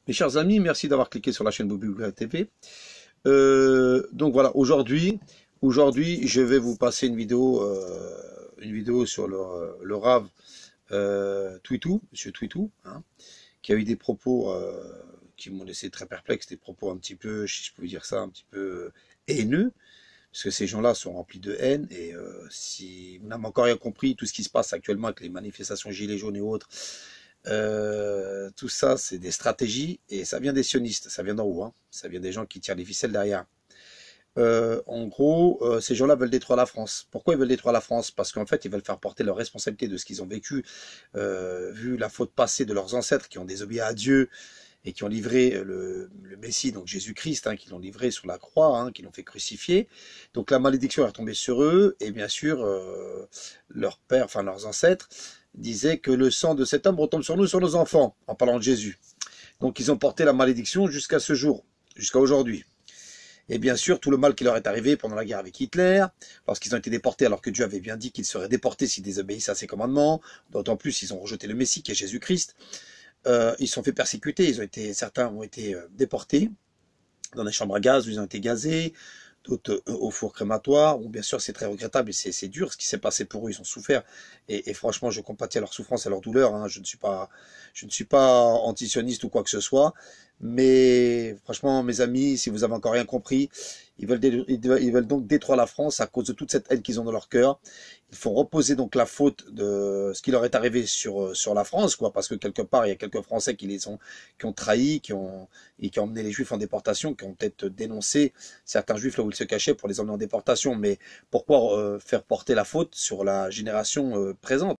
Mes chers amis, merci d'avoir cliqué sur la chaîne Bouboula TV. Donc voilà, aujourd'hui, je vais vous passer une vidéo sur le Rav Twitou, Monsieur Twitou, hein, qui a eu des propos qui m'ont laissé très perplexe, des propos un petit peu, si je peux dire ça, un petit peu haineux, parce que ces gens-là sont remplis de haine, et si vous n'avez encore rien compris, tout ce qui se passe actuellement avec les manifestations gilets jaunes et autres, tout ça c'est des stratégies, et ça vient des sionistes, ça vient d'en haut, hein, ça vient des gens qui tirent les ficelles derrière. En gros, ces gens-là veulent détruire la France. Pourquoi ils veulent détruire la France? Parce qu'en fait, ils veulent faire porter leur responsabilité de ce qu'ils ont vécu, vu la faute passée de leurs ancêtres qui ont désobéi à Dieu et qui ont livré le Messie, donc Jésus-Christ, hein, qui l'ont livré sur la croix, hein, qui l'ont fait crucifier. Donc la malédiction est retombée sur eux, et bien sûr, leur père, enfin leurs ancêtres, disaient que le sang de cet homme retombe sur nous, sur nos enfants, en parlant de Jésus. Donc ils ont porté la malédiction jusqu'à ce jour, jusqu'à aujourd'hui. Et bien sûr, tout le mal qui leur est arrivé pendant la guerre avec Hitler, lorsqu'ils ont été déportés alors que Dieu avait bien dit qu'ils seraient déportés s'ils désobéissaient à ses commandements, d'autant plus ils ont rejeté le Messie qui est Jésus-Christ. Ils se sont fait persécuter, certains ont été déportés dans des chambres à gaz où ils ont été gazés, d'autres au four crématoire. Bon, bien sûr, c'est très regrettable et c'est dur ce qui s'est passé pour eux, ils ont souffert. Et franchement, je compatis à leur souffrance, à leur douleur. Hein. Je ne suis pas antisioniste ou quoi que ce soit. Mais franchement, mes amis, si vous avez encore rien compris, ils veulent donc détruire la France à cause de toute cette haine qu'ils ont dans leur cœur. Ils font reposer donc la faute de ce qui leur est arrivé sur la France, quoi, parce que quelque part, il y a quelques Français qui ont trahi, qui ont emmené les Juifs en déportation, qui ont peut-être dénoncé certains Juifs là où ils se cachaient pour les emmener en déportation. Mais pourquoi faire porter la faute sur la génération présente?